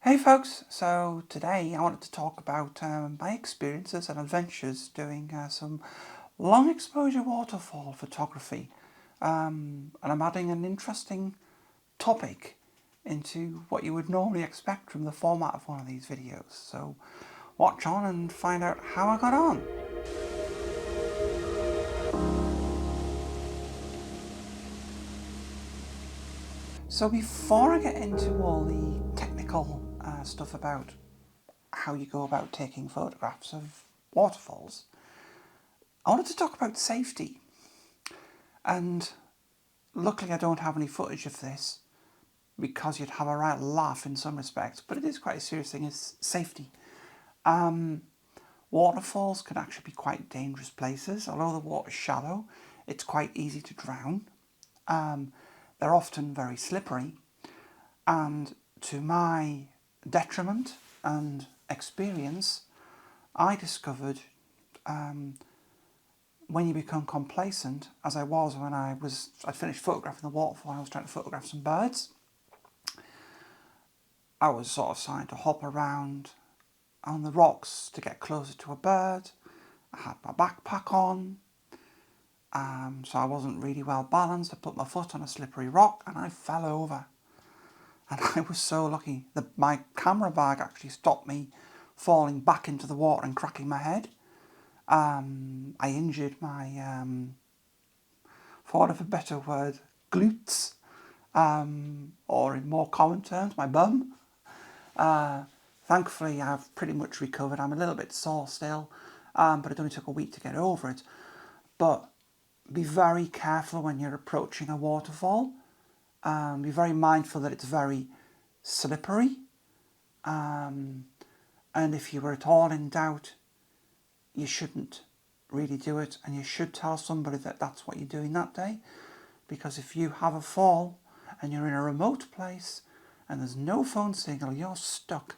Hey folks, so today I wanted to talk about my experiences and adventures doing some long exposure waterfall photography, and I'm adding an interesting topic into what you would normally expect from the format of one of these videos. So watch on and find out how I got on. So before I get into all the technical stuff about how you go about taking photographs of waterfalls, I wanted to talk about safety. And luckily I don't have any footage of this because you'd have a right laugh in some respects, but it is quite a serious thing, is safety. Waterfalls can actually be quite dangerous places. Although the water's shallow, it's quite easy to drown. They're often very slippery, and to my detriment and experience, I discovered when you become complacent, as I was when I'd finished photographing the waterfall, I was trying to photograph some birds. I was sort of starting to hop around on the rocks to get closer to a bird. I had my backpack on, so I wasn't really well balanced. I put my foot on a slippery rock and I fell over. And I was so lucky that my camera bag actually stopped me falling back into the water and cracking my head. I injured my, for want of a better word, glutes, or in more common terms, my bum. Thankfully, I've pretty much recovered. I'm a little bit sore still, but it only took a week to get over it. But be very careful when you're approaching a waterfall. Be very mindful that it's very slippery. And if you were at all in doubt, you shouldn't really do it, and you should tell somebody that that's what you're doing that day, because if you have a fall and you're in a remote place and there's no phone signal, you're stuck.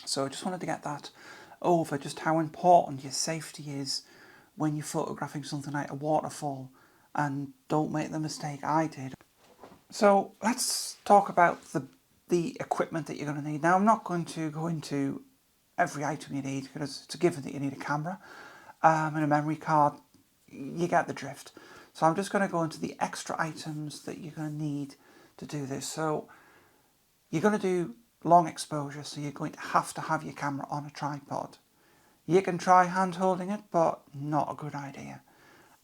So I just wanted to get that over, just how important your safety is when you're photographing something like a waterfall, and don't make the mistake I did. So let's talk about the equipment that you're going to need. Now, I'm not going to go into every item you need because it's a given that you need a camera and a memory card. You get the drift. So I'm just going to go into the extra items that you're going to need to do this. So you're going to do long exposure, so you're going to have your camera on a tripod. You can try hand holding it, but not a good idea.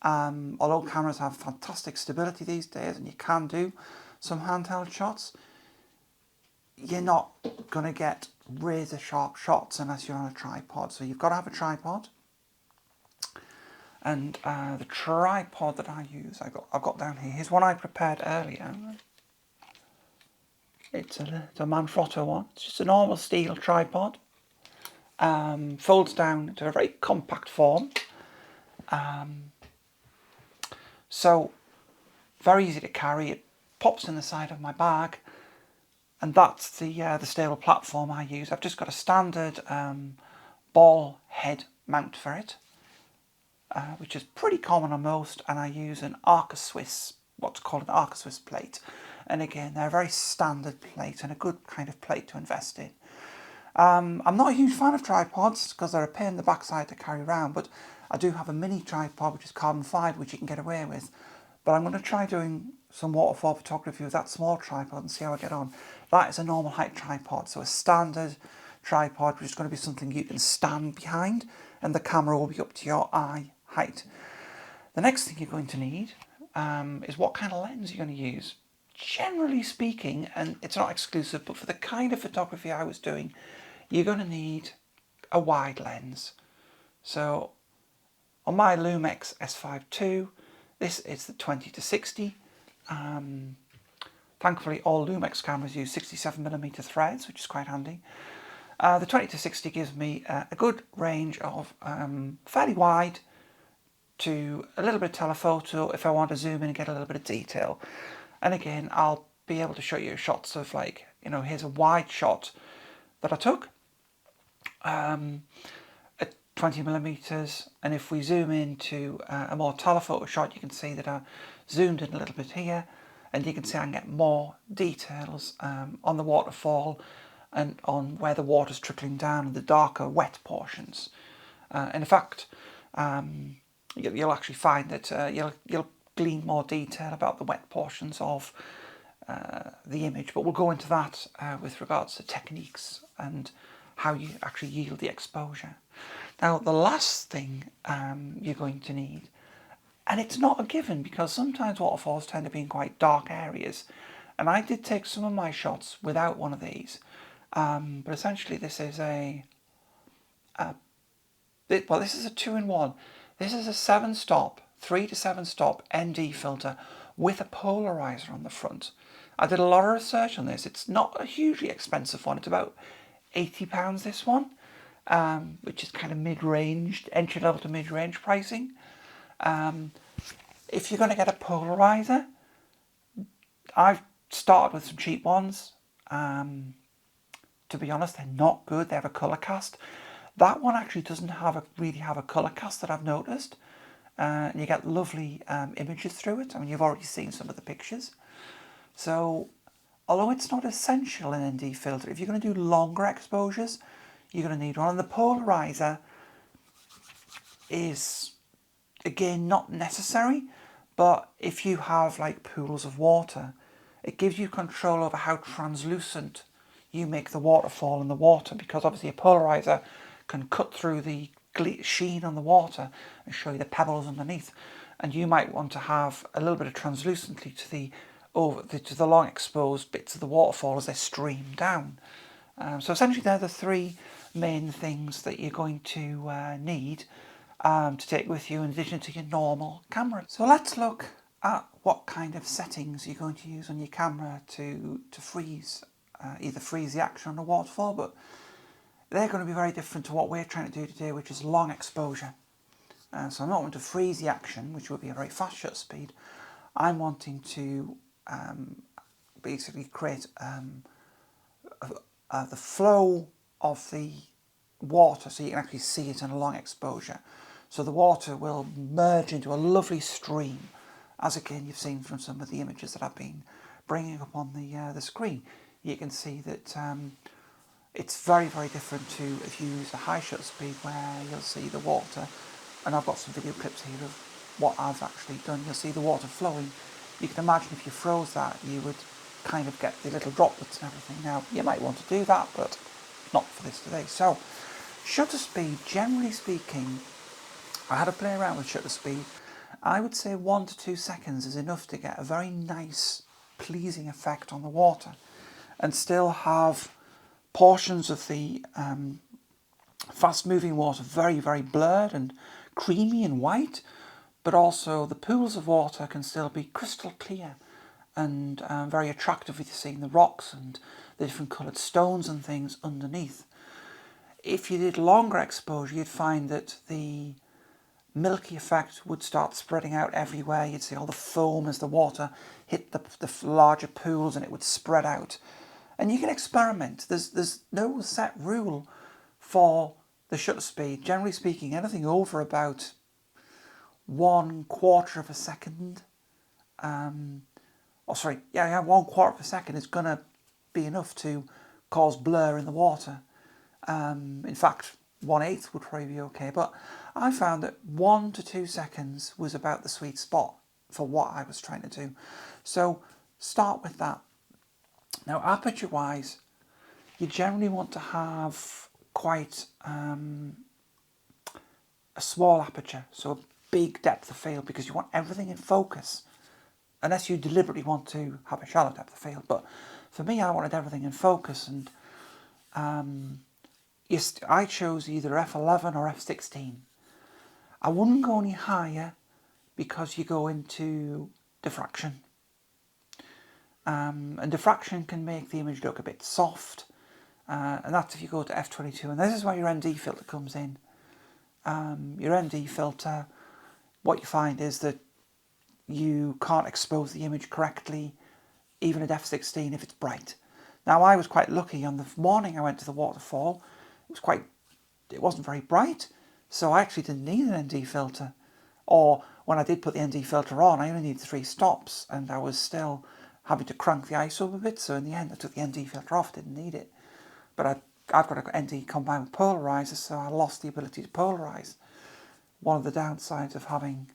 Although cameras have fantastic stability these days and you can do some handheld shots, you're not going to get razor sharp shots unless you're on a tripod. So you've got to have a tripod. And the tripod that I use, I've got down here. Here's one I prepared earlier. It's a Manfrotto one. It's just a normal steel tripod. Folds down to a very compact form. So very easy to carry. It pops in the side of my bag, and that's the stable platform I use. I've just got a standard ball head mount for it, which is pretty common on most, and I use an Arca Swiss, what's called an Arca Swiss plate. And again, they're a very standard plate and a good kind of plate to invest in. I'm not a huge fan of tripods because they're a pain in the backside to carry around, but I do have a mini tripod which is carbon fibre, which you can get away with. But I'm going to try doing some waterfall photography with that small tripod and see how I get on. That is a normal height tripod, so a standard tripod, which is going to be something you can stand behind, and the camera will be up to your eye height. The next thing you're going to need is what kind of lens you're going to use. Generally speaking, and it's not exclusive, but for the kind of photography I was doing, you're going to need a wide lens. So on my Lumix S5 II, this is the 20-60. Thankfully, all Lumix cameras use 67mm threads, which is quite handy. The 20-60 gives me a good range of fairly wide to a little bit of telephoto if I want to zoom in and get a little bit of detail. And again, I'll be able to show you shots of, like, you know, here's a wide shot that I took at 20mm, and if we zoom into a more telephoto shot, you can see that I zoomed in a little bit here, and you can see I can get more details on the waterfall and on where the water's trickling down and the darker wet portions. In fact, you'll actually find that you'll glean more detail about the wet portions of the image, but we'll go into that with regards to techniques and how you actually yield the exposure. Now, the last thing you're going to need, and it's not a given because sometimes waterfalls tend to be in quite dark areas, and I did take some of my shots without one of these, but essentially this is this is a 2-in-1. This is a 7-stop, 3 to 7 stop ND filter with a polarizer on the front. I did a lot of research on this. It's not a hugely expensive one. It's about £80 this one, which is kind of mid-range, entry-level to mid-range pricing. If you're going to get a polarizer, I've started with some cheap ones. To be honest, they're not good. They have a colour cast. That one actually doesn't really have a colour cast that I've noticed. And you get lovely images through it. I mean, you've already seen some of the pictures. So, although it's not essential in ND filter, if you're going to do longer exposures, you're going to need one. And the polarizer is, again, not necessary, but if you have like pools of water, it gives you control over how translucent you make the waterfall in the water, because obviously a polarizer can cut through the sheen on the water and show you the pebbles underneath, and you might want to have a little bit of translucency to the long exposed bits of the waterfall as they stream down. So essentially they're the 3 main things that you're going to need to take with you in addition to your normal camera. So let's look at what kind of settings you're going to use on your camera to freeze, either freeze the action on the waterfall, but they're going to be very different to what we're trying to do today, which is long exposure. So I'm not wanting to freeze the action, which would be a very fast shutter speed. I'm wanting to basically create the flow of the water so you can actually see it in a long exposure. So the water will merge into a lovely stream, as again you've seen from some of the images that I've been bringing up on the screen. You can see that it's very, very different to if you use a high shutter speed where you'll see the water, and I've got some video clips here of what I've actually done. You'll see the water flowing. You can imagine if you froze that, you would kind of get the little droplets and everything. Now, you might want to do that, but not for this today. So, shutter speed, generally speaking, I had to play around with shutter speed. I would say 1 to 2 seconds is enough to get a very nice, pleasing effect on the water, and still have portions of the fast-moving water very, very blurred and creamy and white, but also the pools of water can still be crystal clear and very attractive with seeing the rocks and the different coloured stones and things underneath. If you did longer exposure, you'd find that the milky effect would start spreading out everywhere. You'd see all the foam as the water hit the larger pools, and it would spread out. And you can experiment. There's no set rule for the shutter speed. Generally speaking, anything over about 1/4 of a second, 1/4 of a second is going to be enough to cause blur in the water. In fact, 1/8 would probably be okay, but I found that 1 to 2 seconds was about the sweet spot for what I was trying to do. So start with that. Now, aperture-wise, you generally want to have quite a small aperture, so a big depth of field, because you want everything in focus, unless you deliberately want to have a shallow depth of field. But for me, I wanted everything in focus, and I chose either f11 or f16. I wouldn't go any higher because you go into diffraction. And diffraction can make the image look a bit soft, and that's if you go to f22. And this is where your ND filter comes in. Your ND filter, what you find is that you can't expose the image correctly, even at f16 if it's bright. Now, I was quite lucky. On the morning I went to the waterfall, it wasn't very bright, so I actually didn't need an ND filter. Or when I did put the ND filter on, I only needed 3 stops, and I was still having to crank the ISO up a bit, so in the end I took the ND filter off, didn't need it. but I've got an ND combined with polarizer, so I lost the ability to polarize. One of the downsides of having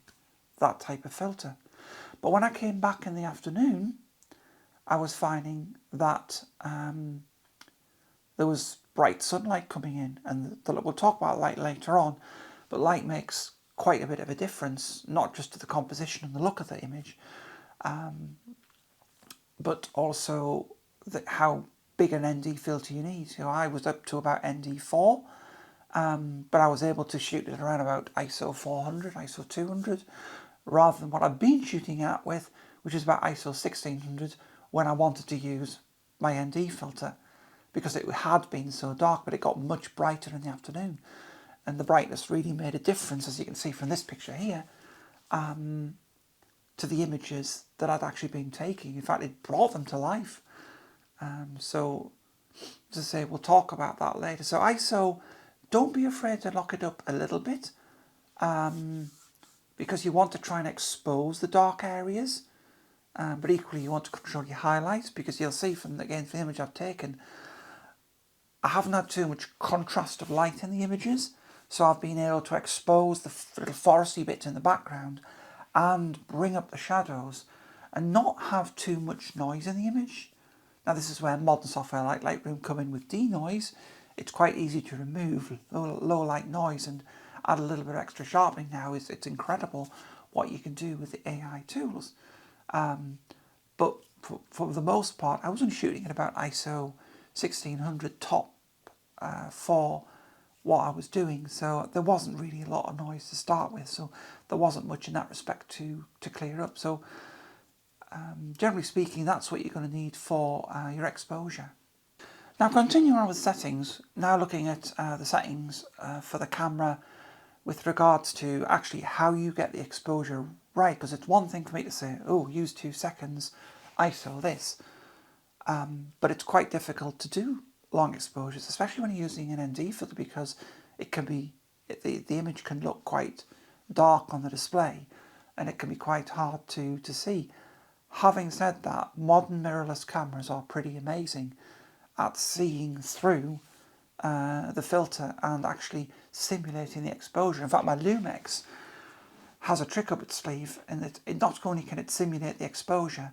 that type of filter. But when I came back in the afternoon, I was finding that there was bright sunlight coming in, and we'll talk about light later on, but light makes quite a bit of a difference, not just to the composition and the look of the image, but also how big an ND filter you need. So I was up to about ND4, but I was able to shoot it around about ISO 400, ISO 200, rather than what I've been shooting at with, which is about ISO 1600 when I wanted to use my ND filter, because it had been so dark, but it got much brighter in the afternoon. And the brightness really made a difference, as you can see from this picture here, to the images that I'd actually been taking. In fact, it brought them to life. So, as I say, we'll talk about that later. So ISO, don't be afraid to lock it up a little bit, because you want to try and expose the dark areas, but equally you want to control your highlights, because you'll see from the image I've taken, I haven't had too much contrast of light in the images, so I've been able to expose the little foresty bits in the background and bring up the shadows and not have too much noise in the image. Now this is where modern software like Lightroom come in with denoise. It's quite easy to remove low light noise and add a little bit of extra sharpening now. It's incredible what you can do with the AI tools. But for the most part, I was only shooting at about ISO 1600 top for what I was doing, so there wasn't really a lot of noise to start with, so there wasn't much in that respect to clear up. So generally speaking, that's what you're going to need for your exposure. Now continuing on with settings, now looking at the settings for the camera with regards to actually how you get the exposure right, because it's one thing for me to say, oh, use 2 seconds, ISO this, but it's quite difficult to do long exposures, especially when you're using an ND filter, because it can be, the image can look quite dark on the display and it can be quite hard to see. Having said that, modern mirrorless cameras are pretty amazing at seeing through the filter and actually simulating the exposure. In fact, my Lumix has a trick up its sleeve, and it not only can it simulate the exposure,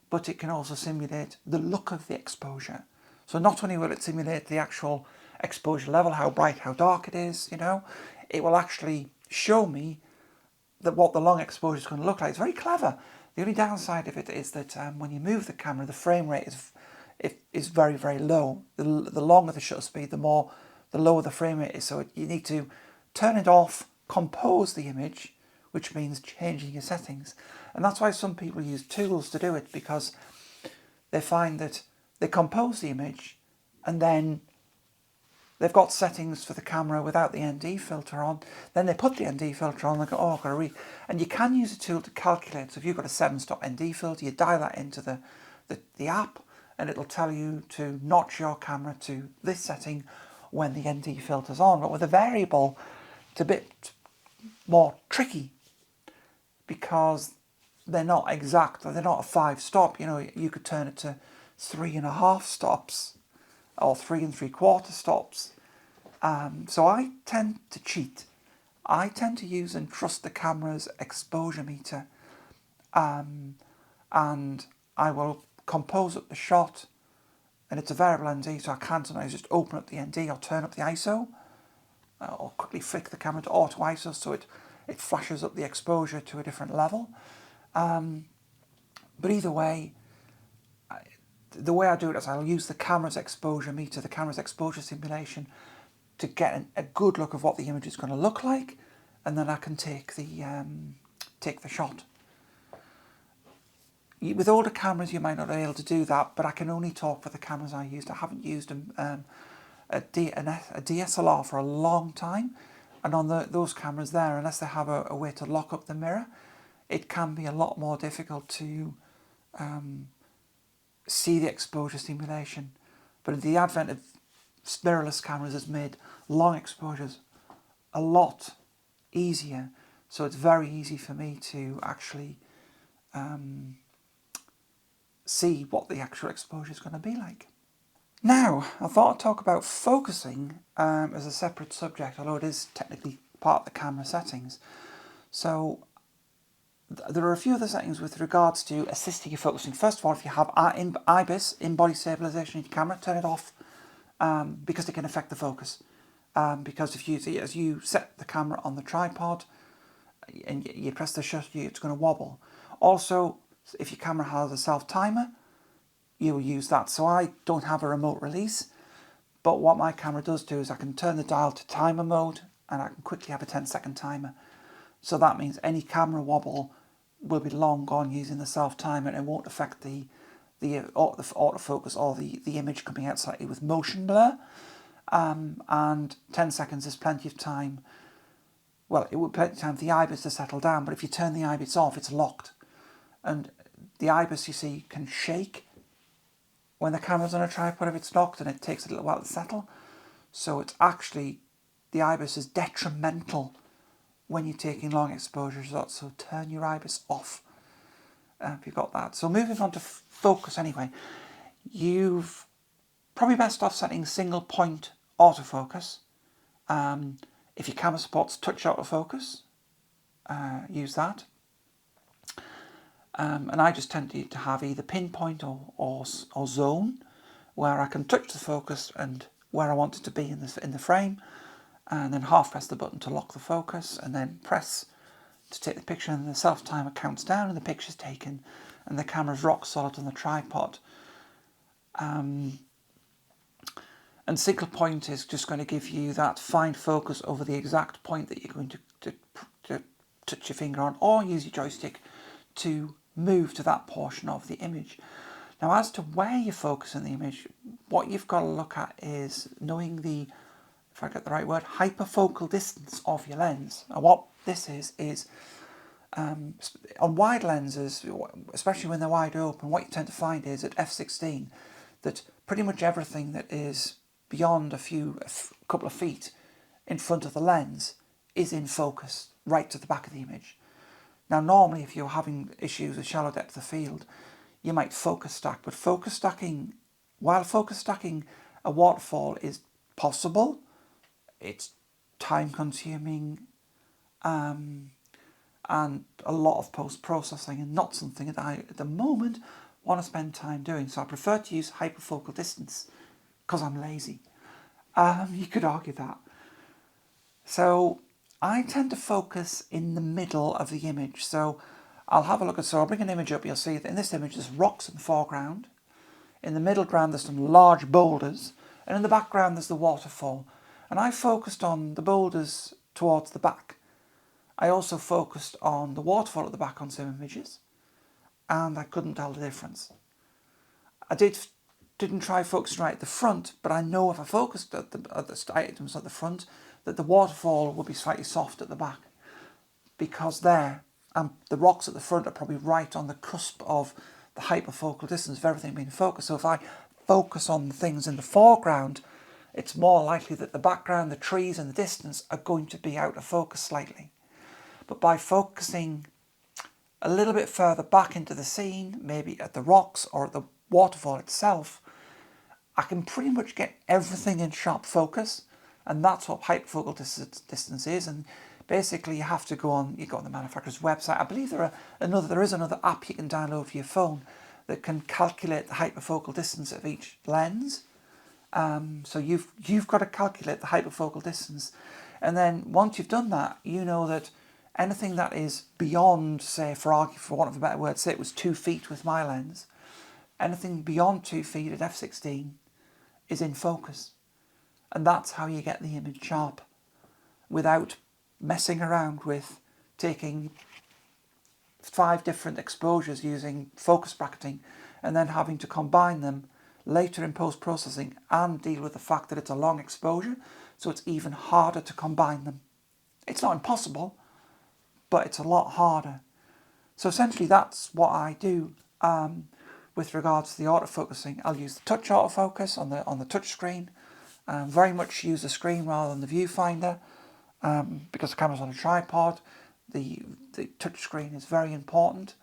but it can also simulate the look of the exposure. So not only will it simulate the actual exposure level, how bright, how dark it is, you know, it will actually show me that what the long exposure is going to look like. It's very clever. The only downside of it is that when you move the camera, the frame rate is very, very low. The longer the shutter speed, the lower the frame rate is. So you need to turn it off, compose the image, which means changing your settings. And that's why some people use tools to do it, because they find that they compose the image and then they've got settings for the camera without the ND filter on. Then they put the ND filter on and go, oh, I've got to read. And you can use a tool to calculate. So if you've got a 7-stop ND filter, you dial that into the app, and it'll tell you to notch your camera to this setting when the ND filter's on. But with a variable, it's a bit more tricky, because they're not exact. They're not a 5-stop. You know, you could turn it to 3.5 stops or 3 3/4 stops. So I tend to cheat. I tend to use and trust the camera's exposure meter, and I will compose up the shot, and it's a variable ND, so I can sometimes just open up the ND or turn up the ISO, or quickly flick the camera to auto ISO so it flashes up the exposure to a different level. But either way, the way I do it is I'll use the camera's exposure meter, the camera's exposure simulation, to get a good look of what the image is going to look like, and then I can take the shot. With older cameras you might not be able to do that, but I can only talk for the cameras I used. I haven't used a DSLR for a long time, and on those cameras there, unless they have a way to lock up the mirror, it can be a lot more difficult to see the exposure simulation. But the advent of mirrorless cameras has made long exposures a lot easier, so it's very easy for me to actually see what the actual exposure is going to be like. Now, I thought I'd talk about focusing as a separate subject, although it is technically part of the camera settings. So there are a few other settings with regards to assisting you focusing. First of all, if you have IBIS, in-body stabilization in your camera, turn it off because it can affect the focus. Because if you as you set the camera on the tripod and you press the shutter, it's going to wobble. Also, if your camera has a self-timer, you'll use that. So I don't have a remote release, but what my camera does do is I can turn the dial to timer mode and I can quickly have a 10-second timer. So that means any camera wobble will be long gone using the self-timer, and it won't affect the autofocus or the image coming out slightly with motion blur. And 10 seconds is plenty of time. Well, it would be plenty of time for the IBIS to settle down, but if you turn the IBIS off, it's locked. And the IBIS, you see, can shake when the camera's on a tripod if it's locked, and it takes a little while to settle. So it's actually, the IBIS is detrimental when you're taking long exposures. So turn your IBIS off if you've got that. So moving on to focus anyway, you've probably best off setting single point autofocus. If your camera supports touch autofocus, use that. And I just tend to have either pinpoint or zone, where I can touch the focus and where I want it to be in the frame, and then half press the button to lock the focus, and then press to take the picture, and the self timer counts down and the picture's taken, and the camera's rock solid on the tripod. And single point is just going to give you that fine focus over the exact point that you're going to touch your finger on, or use your joystick to move to that portion of the image. Now, as to where you focus in the image, what you've got to look at is knowing the, if I get the right word, hyperfocal distance of your lens. And what this is on wide lenses, especially when they're wide open, what you tend to find is at f/16 that pretty much everything that is beyond a couple of feet in front of the lens is in focus right to the back of the image. Now, normally, if you're having issues with shallow depth of field, you might focus stack, but while focus stacking a waterfall is possible, it's time consuming and a lot of post-processing, and not something that I, at the moment, want to spend time doing. So I prefer to use hyperfocal distance because I'm lazy. You could argue that. So I tend to focus in the middle of the image. So I'll have a look at, so I'll bring an image up, you'll see that in this image there's rocks in the foreground. In the middle ground there's some large boulders, and in the background there's the waterfall. And I focused on the boulders towards the back. I also focused on the waterfall at the back on some images, and I couldn't tell the difference. I didn't try focusing right at the front, but I know if I focused at the items at the front, that the waterfall will be slightly soft at the back, because the rocks at the front are probably right on the cusp of the hyperfocal distance of everything being focused. So if I focus on the things in the foreground, it's more likely that the background, the trees and the distance are going to be out of focus slightly. But by focusing a little bit further back into the scene, maybe at the rocks or at the waterfall itself, I can pretty much get everything in sharp focus, and that's what hyperfocal distance is. And basically, you have to go on the manufacturer's website. I believe there is another app you can download for your phone that can calculate the hyperfocal distance of each lens. So you've got to calculate the hyperfocal distance, and then once you've done that, you know that anything that is beyond, say, for want of a better word, say it was 2 feet with my lens, anything beyond 2 feet at f/16 is in focus. And that's how you get the image sharp, without messing around with taking 5 different exposures using focus bracketing and then having to combine them later in post-processing and deal with the fact that it's a long exposure, so it's even harder to combine them. It's not impossible, but it's a lot harder. So essentially that's what I do with regards to the autofocusing. I'll use the touch autofocus on the touch screen. Very much use the screen rather than the viewfinder, because the camera's on a tripod. The touch screen is very important.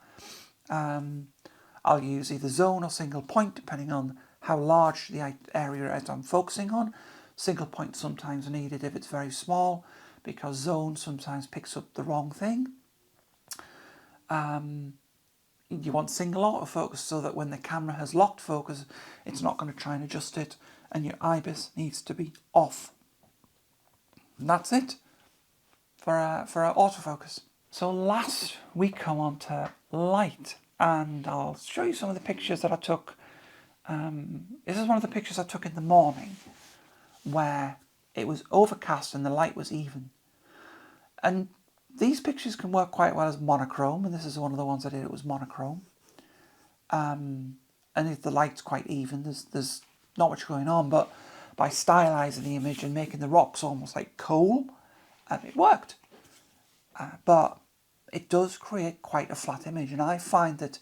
I'll use either zone or single point depending on how large the area is I'm focusing on. Single point sometimes needed if it's very small, because zone sometimes picks up the wrong thing. You want single autofocus so that when the camera has locked focus, it's not going to try and adjust it, and your IBIS needs to be off. And that's it for our autofocus. So last we come on to light, and I'll show you some of the pictures that I took. This is one of the pictures I took in the morning where it was overcast and the light was even. And these pictures can work quite well as monochrome, and this is one of the ones I did, it was monochrome. And if the light's quite even, there's not much going on, but by stylising the image and making the rocks almost like coal, it worked. But it does create quite a flat image, and I find that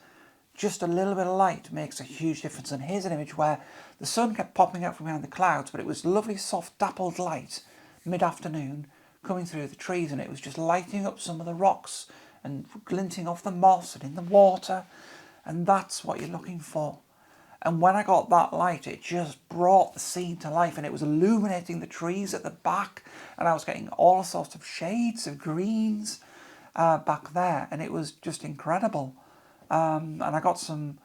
just a little bit of light makes a huge difference. And here's an image where the sun kept popping out from behind the clouds, but it was lovely soft dappled light mid-afternoon coming through the trees, and it was just lighting up some of the rocks and glinting off the moss and in the water, and that's what you're looking for. And when I got that light, it just brought the scene to life, and it was illuminating the trees at the back, and I was getting all sorts of shades of greens back there, and it was just incredible. And I got some,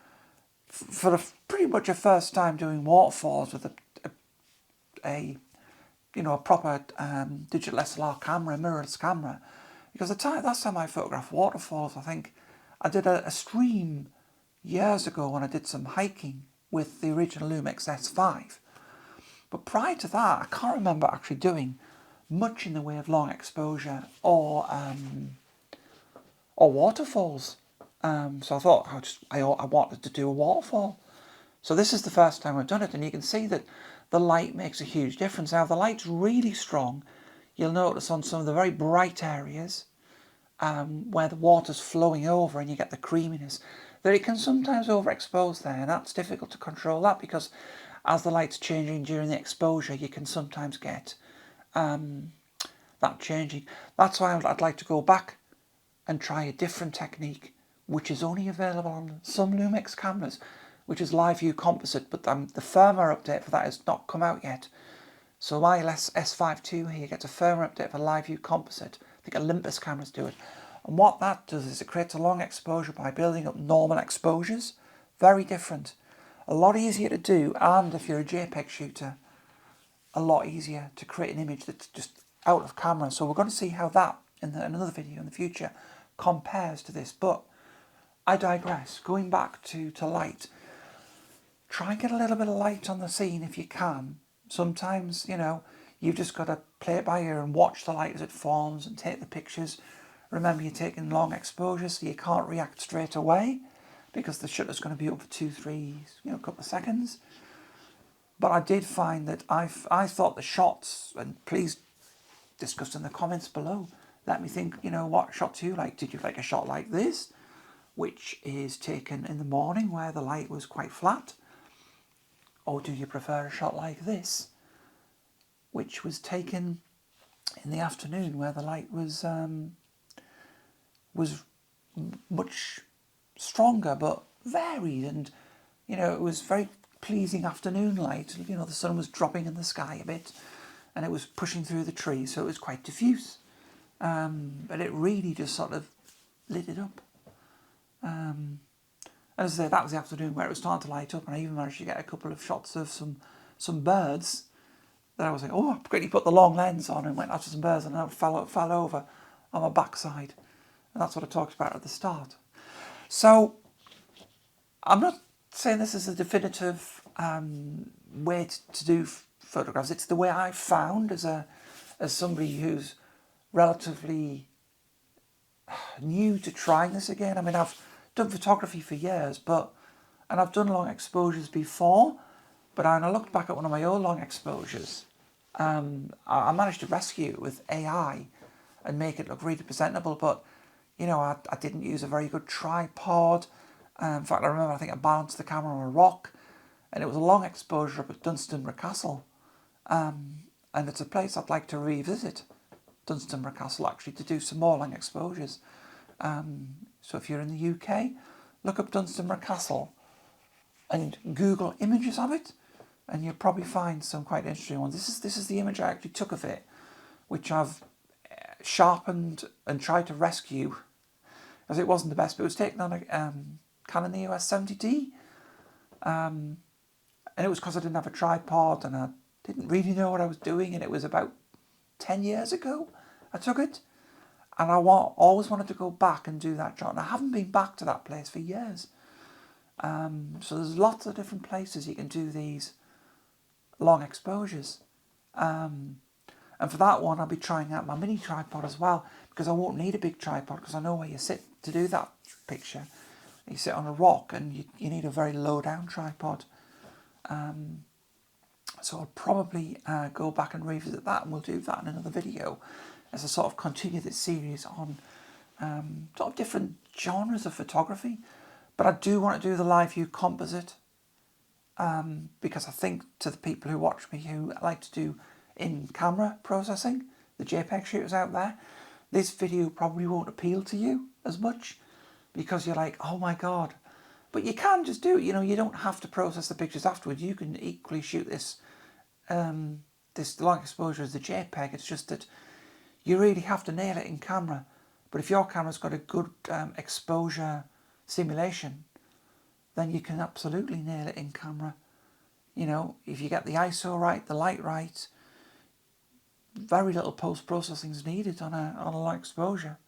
for pretty much a first time doing waterfalls with a proper digital SLR camera, mirrorless camera, because last time I photographed waterfalls, I think I did a stream years ago when I did some hiking with the original Lumix S5. But prior to that, I can't remember actually doing much in the way of long exposure or waterfalls. So I thought I wanted to do a waterfall. So this is the first time I've done it, and you can see that the light makes a huge difference. Now, if the light's really strong, you'll notice on some of the very bright areas where the water's flowing over and you get the creaminess, that it can sometimes overexpose there, and that's difficult to control that, because as the light's changing during the exposure, you can sometimes get that changing. That's why I'd like to go back and try a different technique, which is only available on some Lumix cameras, which is live view composite, but the firmware update for that has not come out yet. So my S5 II here gets a firmware update for live view composite. I think Olympus cameras do it. And what that does is it creates a long exposure by building up normal exposures. Very different. A lot easier to do, and if you're a JPEG shooter, a lot easier to create an image that's just out of camera. So we're going to see how that, in another video in the future, compares to this. But I digress. Going back to light, try and get a little bit of light on the scene if you can. Sometimes, you've just got to play it by ear and watch the light as it forms and take the pictures. Remember, you're taking long exposures, so you can't react straight away because the shutter's going to be up for 2-3, couple of seconds. But I did find that I thought the shots, and please discuss in the comments below. Let me think, what shot do you like? Did you like a shot like this, which is taken in the morning where the light was quite flat? Or do you prefer a shot like this, which was taken in the afternoon where the light was much stronger but varied, and it was very pleasing afternoon light. The sun was dropping in the sky a bit and it was pushing through the trees, so it was quite diffuse, but it really just sort of lit it up. As I say, that was the afternoon where it was starting to light up, and I even managed to get a couple of shots of some birds that I was like, oh, I quickly put the long lens on and went after some birds, and I fell over on my backside. And that's what I talked about at the start. So I'm not saying this is a definitive way to do photographs. It's the way I found as somebody who's relatively new to trying this again. I mean, I've done photography for years, and I've done long exposures before, but when I looked back at one of my old long exposures, I managed to rescue it with AI and make it look really presentable, but I didn't use a very good tripod. In fact, I think I balanced the camera on a rock, and it was a long exposure up at Dunstanburgh Castle, and it's a place I'd like to revisit, Dunstanburgh Castle, actually, to do some more long exposures. So if you're in the UK, look up Dunstanburgh Castle and Google images of it, and you'll probably find some quite interesting ones. This is the image I actually took of it, which I've sharpened and tried to rescue, as it wasn't the best, but it was taken on a Canon EOS 70D, and it was because I didn't have a tripod and I didn't really know what I was doing, and it was about 10 years ago I took it, and I always wanted to go back and do that shot, and I haven't been back to that place for years. So there's lots of different places you can do these long exposures. And for that one, I'll be trying out my mini tripod as well, because I won't need a big tripod, because I know where you sit to do that picture. You sit on a rock, and you need a very low down tripod. So I'll probably go back and revisit that, and we'll do that in another video as I sort of continue this series on sort of different genres of photography. But I do want to do the live view composite, because I think to the people who watch me who like to do in-camera processing, the JPEG shooters out there, this video probably won't appeal to you as much, because you're like, oh my god. But you can just do it, you know, you don't have to process the pictures afterwards. You can equally shoot this this long exposure as the JPEG. It's just that you really have to nail it in camera. But if your camera's got a good exposure simulation, then you can absolutely nail it in camera. You know, if you get the ISO right, the light right, very little post-processing is needed on a long exposure.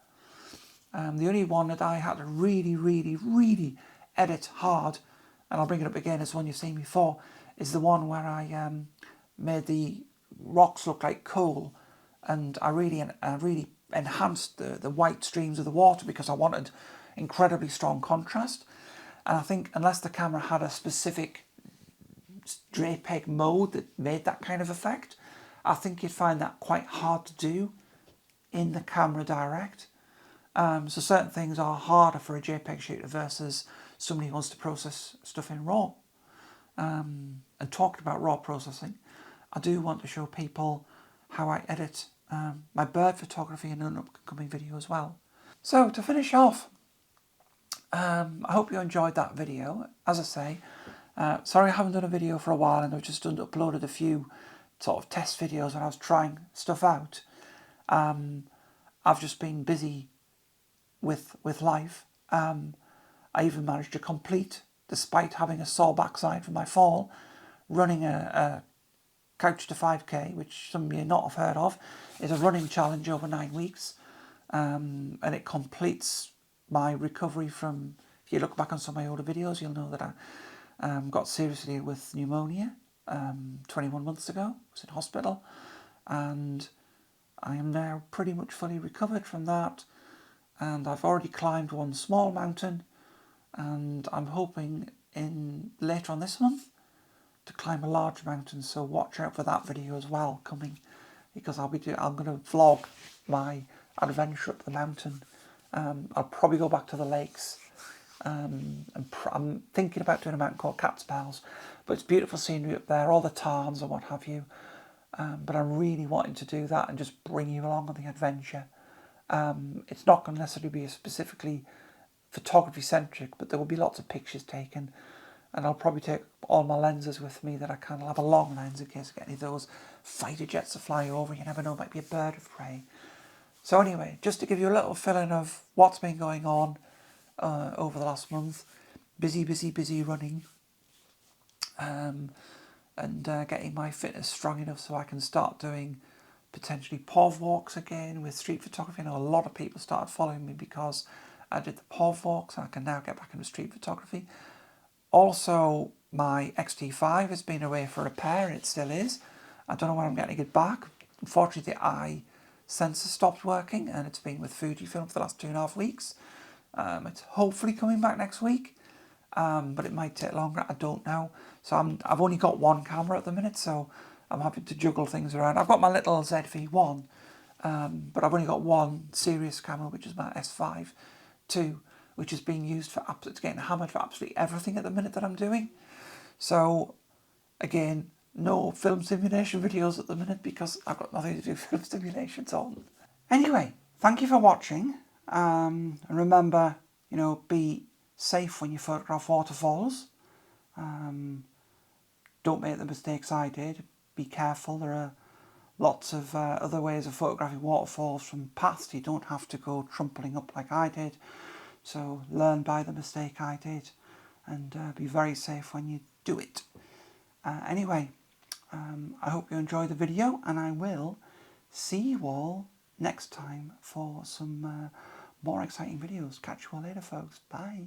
The only one that I had to really edit hard, and I'll bring it up again as one you've seen before, is the one where I made the rocks look like coal, and I really enhanced the white streams of the water because I wanted incredibly strong contrast. And I think unless the camera had a specific JPEG mode that made that kind of effect, I think you'd find that quite hard to do in the camera direct. So certain things are harder for a JPEG shooter versus somebody who wants to process stuff in RAW. And talking about RAW processing, I do want to show people how I edit my bird photography in an upcoming video as well. So to finish off, I hope you enjoyed that video. As I say, sorry I haven't done a video for a while, and I've just uploaded a few sort of test videos when I was trying stuff out. I've just been busy with life. I even managed to complete, despite having a sore backside from my fall, running a Couch to 5K, which some of you not have heard of, is a running challenge over 9 weeks, and it completes my recovery from, if you look back on some of my older videos, you'll know that I got seriously ill with pneumonia 21 months ago. I was in hospital, and I am now pretty much fully recovered from that, and I've already climbed one small mountain, and I'm hoping later on this month to climb a large mountain, so watch out for that video as well coming, because I'm going to vlog my adventure up the mountain. I'll probably go back to the lakes. I'm thinking about doing a mountain called Cat's Pals, but it's beautiful scenery up there, all the tarns and what have you. But I'm really wanting to do that and just bring you along on the adventure. It's not going to necessarily be specifically photography centric, but there will be lots of pictures taken, and I'll probably take all my lenses with me that I can. I'll have a long lens in case I get any of those fighter jets to fly over. You never know, it might be a bird of prey. So anyway, just to give you a little feeling of what's been going on over the last month. Busy running, and getting my fitness strong enough so I can start doing potentially POV walks again with street photography. I know a lot of people started following me because I did the POV walks, and I can now get back into street photography. Also, my X-T5 has been away for repair, and it still is. I don't know when I'm getting it back. Unfortunately, the eye sensor stopped working, and it's been with Fujifilm for the last 2.5 weeks. It's hopefully coming back next week, but it might take longer. I don't know. So I've only got one camera at the minute, so I'm having to juggle things around. I've got my little ZV-1, but I've only got one serious camera, which is my S5 II, which is being used for it's getting hammered for absolutely everything at the minute that I'm doing. So again, no film simulation videos at the minute because I've got nothing to do film simulations on. Anyway, thank you for watching, and remember, be safe when you photograph waterfalls, Don't make the mistakes I did. Be careful. There are lots of other ways of photographing waterfalls from the past. You don't have to go trumpling up like I did. So learn by the mistake I did, and be very safe when you do it. Anyway, I hope you enjoyed the video, and I will see you all next time for some more exciting videos. Catch you all later, folks. Bye.